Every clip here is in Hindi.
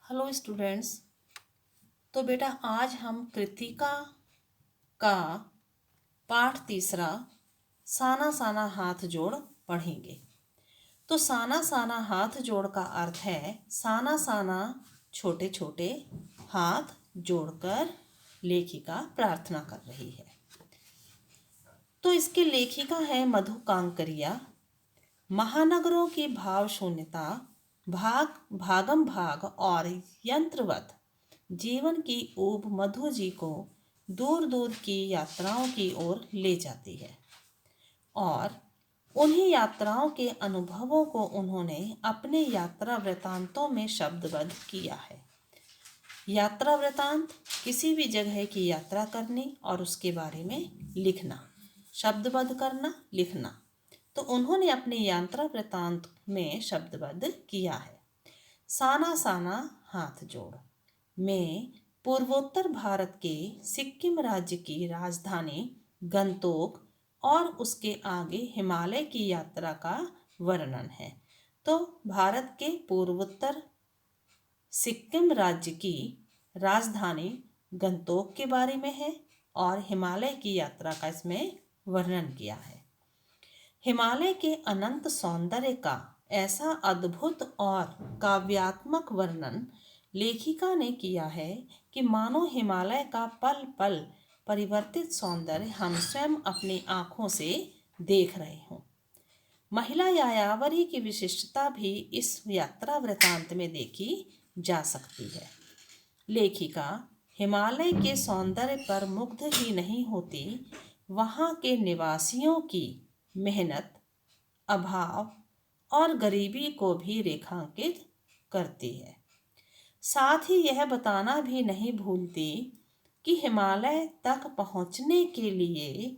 Hello students. तो बेटा आज हम कृतिका का पाठ तीसरा साना साना हाथ जोड़ पढ़ेंगे। तो साना साना हाथ जोड़ का अर्थ है साना साना छोटे छोटे हाथ जोड़कर लेखिका प्रार्थना कर रही है। तो इसके लेखिका है मधु कांकरिया। महानगरों की भाव शून्यता, भागम भाग और यंत्रवत जीवन की ऊब मधु जी को दूर दूर की यात्राओं की ओर ले जाती है और उन्हीं यात्राओं के अनुभवों को उन्होंने अपने यात्रा वृतांतों में शब्दबद्ध किया है। यात्रा वृतांत किसी भी जगह की यात्रा करनी और उसके बारे में लिखना, शब्दबद्ध करना, लिखना। तो उन्होंने अपने यात्रा वृतांत में शब्दबद्ध किया है। साना साना हाथ जोड़ में पूर्वोत्तर भारत के सिक्किम राज्य की राजधानी गंगटोक और उसके आगे हिमालय की यात्रा का वर्णन है। तो भारत के पूर्वोत्तर सिक्किम राज्य की राजधानी गंगटोक के बारे में है और हिमालय की यात्रा का इसमें वर्णन किया है। हिमालय के अनंत सौंदर्य का ऐसा अद्भुत और काव्यात्मक वर्णन लेखिका ने किया है कि मानो हिमालय का पल पल परिवर्तित सौंदर्य हम स्वयं अपनी आँखों से देख रहे हों। महिला यायावरी की विशिष्टता भी इस यात्रा वृतांत में देखी जा सकती है। लेखिका हिमालय के सौंदर्य पर मुग्ध ही नहीं होती, वहाँ के निवासियों की मेहनत, अभाव और गरीबी को भी रेखांकित करती है। साथ ही यह बताना भी नहीं भूलती कि हिमालय तक पहुँचने के लिए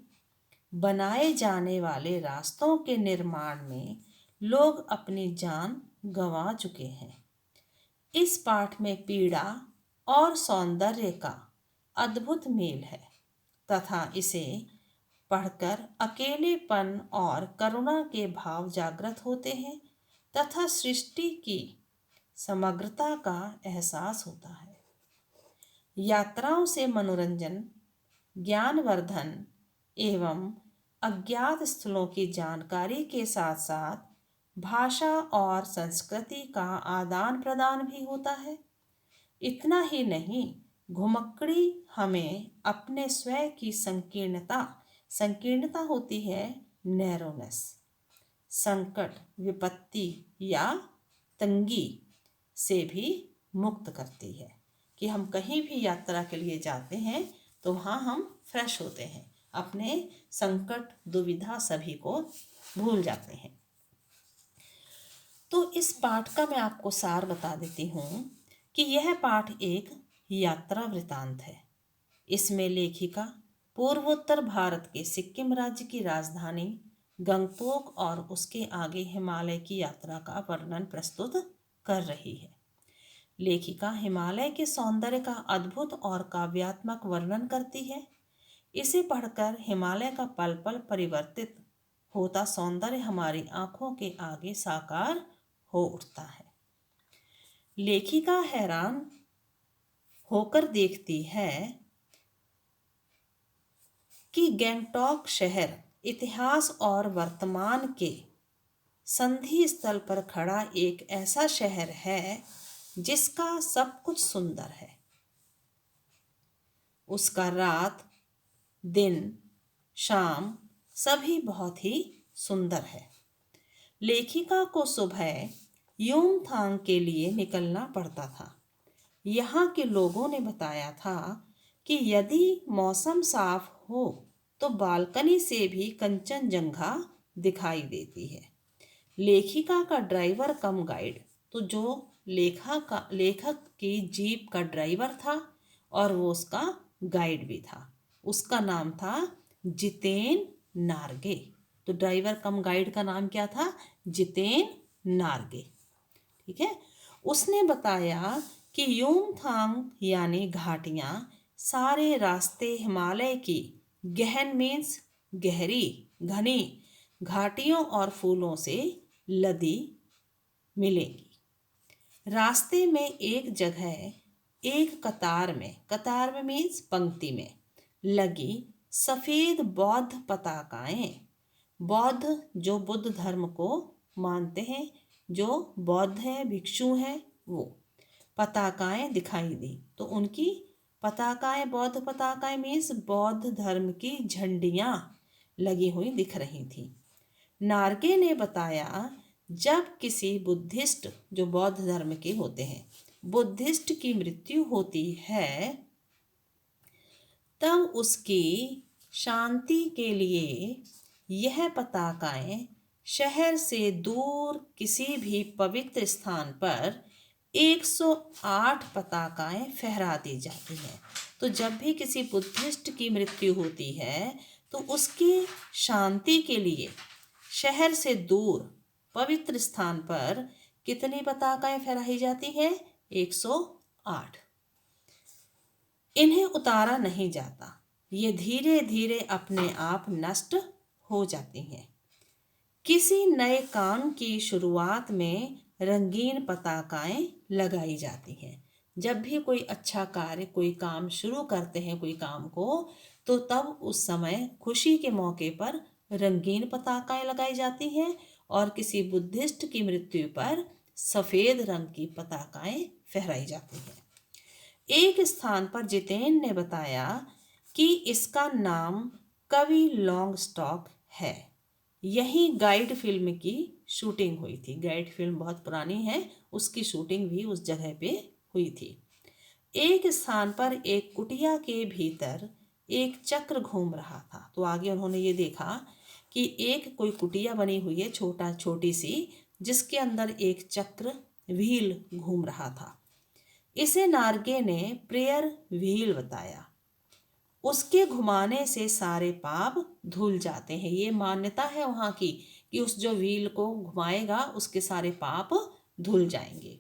बनाए जाने वाले रास्तों के निर्माण में लोग अपनी जान गंवा चुके हैं। इस पाठ में पीड़ा और सौंदर्य का अद्भुत मेल है तथा इसे पढ़कर अकेलेपन और करुणा के भाव जागृत होते हैं तथा सृष्टि की समग्रता का एहसास होता है। यात्राओं से मनोरंजन, ज्ञानवर्धन एवं अज्ञात स्थलों की जानकारी के साथ साथ भाषा और संस्कृति का आदान प्रदान भी होता है। इतना ही नहीं, घुमक्कड़ी हमें अपने स्वयं की संकीर्णता होती है, नैरोनेस, संकट, विपत्ति या तंगी से भी मुक्त करती है कि हम कहीं भी यात्रा के लिए जाते हैं तो वहाँ हम फ्रेश होते हैं, अपने संकट दुविधा सभी को भूल जाते हैं। तो इस पाठ का मैं आपको सार बता देती हूँ कि यह पाठ एक यात्रा वृतांत है। इसमें लेखिका पूर्वोत्तर भारत के सिक्किम राज्य की राजधानी गंगटोक और उसके आगे हिमालय की यात्रा का वर्णन प्रस्तुत कर रही है। लेखिका हिमालय के सौंदर्य का अद्भुत और काव्यात्मक वर्णन करती है। इसे पढ़कर हिमालय का पल पल परिवर्तित होता सौंदर्य हमारी आंखों के आगे साकार हो उठता है। लेखिका हैरान होकर देखती है कि गंगटोक शहर इतिहास और वर्तमान के संधि स्थल पर खड़ा एक ऐसा शहर है जिसका सब कुछ सुंदर है। उसका रात, दिन, शाम सभी बहुत ही सुंदर है। लेखिका को सुबह यूमथांग के लिए निकलना पड़ता था। यहाँ के लोगों ने बताया था कि यदि मौसम साफ हो तो बालकनी से भी कंचनजंगा दिखाई देती है। लेखिका का ड्राइवर कम गाइड, तो जो लेखक की जीप का ड्राइवर था और वो उसका गाइड भी था, उसका नाम था जितेन नार्गे। तो ड्राइवर कम गाइड का नाम क्या था? जितेन नार्गे। ठीक है। उसने बताया कि यूमथांग यानी घाटियाँ सारे रास्ते हिमालय की गहन मीन्स गहरी घनी घाटियों और फूलों से लदी मिलेंगी। रास्ते में एक जगह एक कतार में मीन्स पंक्ति में लगी सफेद बौद्ध पताकाएं। बौद्ध जो बुद्ध धर्म को मानते हैं, जो बौद्ध हैं, भिक्षु हैं, वो पताकाएं दिखाई दी। तो उनकी पताकाएं, बौद्ध पताकाएं मीन्स बौद्ध धर्म की झंडियां लगी हुई दिख रही थी। नार्गे ने बताया जब किसी बुद्धिस्ट, जो बौद्ध धर्म के होते हैं, बुद्धिस्ट की मृत्यु होती है तब उसकी शांति के लिए यह पताकाएं शहर से दूर किसी भी पवित्र स्थान पर 108 पताकाएं फहरा दी जाती हैं। तो जब भी किसी बुद्धिस्ट की मृत्यु होती है तो उसकी शांति के लिए शहर से दूर पवित्र स्थान पर कितनी पताकाएं फहराई जाती हैं? 108। इन्हें उतारा नहीं जाता, ये धीरे धीरे अपने आप नष्ट हो जाती हैं। किसी नए काम की शुरुआत में रंगीन पताकाएं लगाई जाती हैं। जब भी कोई अच्छा कार्य, कोई काम शुरू करते हैं कोई काम को, तो तब उस समय खुशी के मौके पर रंगीन पताकाएं लगाई जाती हैं और किसी बुद्धिस्ट की मृत्यु पर सफ़ेद रंग की पताकाएं फहराई जाती हैं। एक स्थान पर जितेन ने बताया कि इसका नाम कवि लॉन्गस्टॉक है। यही गाइड फिल्म की शूटिंग हुई थी। गाइड फिल्म बहुत पुरानी है, उसकी शूटिंग भी उस जगह पे हुई थी। एक स्थान पर एक कुटिया के भीतर एक चक्र घूम रहा था। तो आगे उन्होंने ये देखा कि एक कोई कुटिया बनी हुई है, छोटी सी, जिसके अंदर एक चक्र व्हील घूम रहा था। इसे नार्गे ने प्रेयर व्हील बताया। उसके घुमाने से सारे पाप धुल जाते हैं। ये मान्यता है वहाँ की कि उस जो व्हील को घुमाएगा उसके सारे पाप धुल जाएंगे।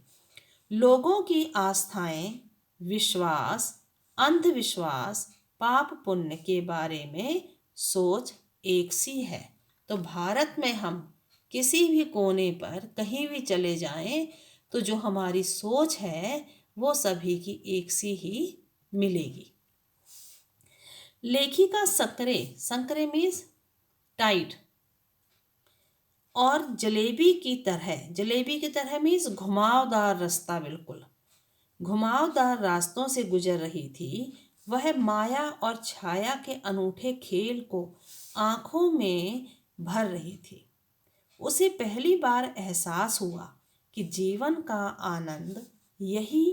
लोगों की आस्थाएं, विश्वास, अंधविश्वास, पाप पुण्य के बारे में सोच एक सी है। तो भारत में हम किसी भी कोने पर कहीं भी चले जाएं तो जो हमारी सोच है वो सभी की एक सी ही मिलेगी। लेखिका संकरे मीन्स टाइट, और जलेबी की तरह मीन्स घुमावदार रास्ता, बिल्कुल घुमावदार रास्तों से गुजर रही थी। वह माया और छाया के अनूठे खेल को आंखों में भर रही थी। उसे पहली बार एहसास हुआ कि जीवन का आनंद यही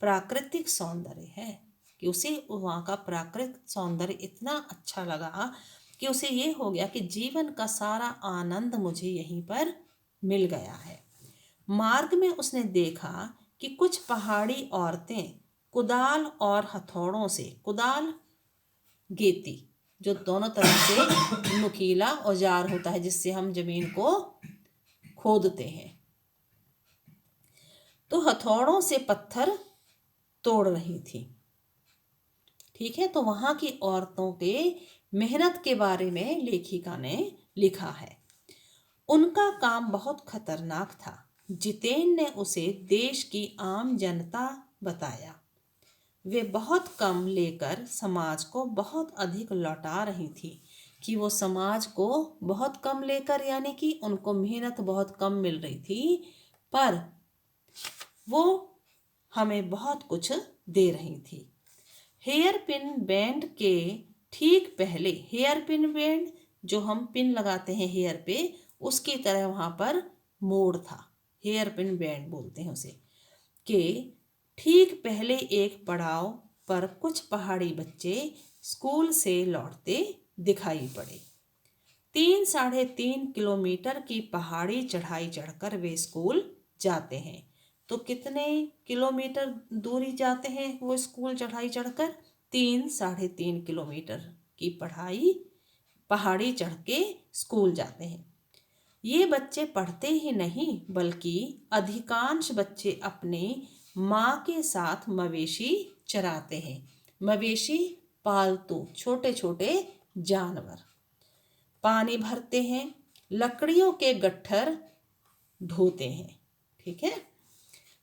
प्राकृतिक सौंदर्य है, कि उसे वहाँ का प्राकृतिक सौंदर्य इतना अच्छा लगा कि उसे ये हो गया कि जीवन का सारा आनंद मुझे यहीं पर मिल गया है। मार्ग में उसने देखा कि कुछ पहाड़ी औरतें कुदाल और हथौड़ों से, कुदाल गेती जो दोनों तरफ से नुकीला औजार होता है जिससे हम जमीन को खोदते हैं, तो हथौड़ों से पत्थर तोड़ रही थी। ठीक है, तो वहाँ की औरतों के मेहनत के बारे में लेखिका ने लिखा है। उनका काम बहुत खतरनाक था। जितेन ने उसे देश की आम जनता बताया। वे बहुत कम लेकर समाज को बहुत अधिक लौटा रही थी, कि वो समाज को बहुत कम लेकर, यानी कि उनको मेहनत बहुत कम मिल रही थी, पर वो हमें बहुत कुछ दे रही थी। हेयर पिन बैंड के ठीक पहले, हेयर पिन बैंड जो हम पिन लगाते हैं हेयर पे, उसकी तरह वहाँ पर मोड़ था, हेयर पिन बैंड बोलते हैं उसे, के ठीक पहले एक पड़ाव पर कुछ पहाड़ी बच्चे स्कूल से लौटते दिखाई पड़े। 3-3.5 किलोमीटर की पहाड़ी चढ़ाई चढ़कर वे स्कूल जाते हैं। तो कितने किलोमीटर दूरी जाते हैं वो स्कूल चढ़ाई चढ़कर? 3-3.5 किलोमीटर की पहाड़ी चढ़ के स्कूल जाते हैं। ये बच्चे पढ़ते ही नहीं बल्कि अधिकांश बच्चे अपने माँ के साथ मवेशी चराते हैं। मवेशी पालतू छोटे छोटे जानवर। पानी भरते हैं, लकड़ियों के गट्ठर ढोते हैं। ठीक है,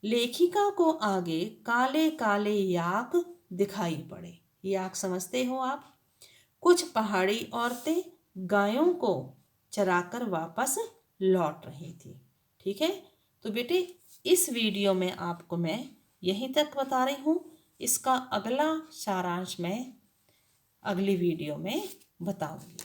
लेखिका को आगे काले काले याक दिखाई पड़े। याक समझते हो आप? कुछ पहाड़ी औरतें गायों को चराकर वापस लौट रही थी। ठीक है, तो बेटे इस वीडियो में आपको मैं यहीं तक बता रही हूँ। इसका अगला सारांश मैं अगली वीडियो में बताऊंगी।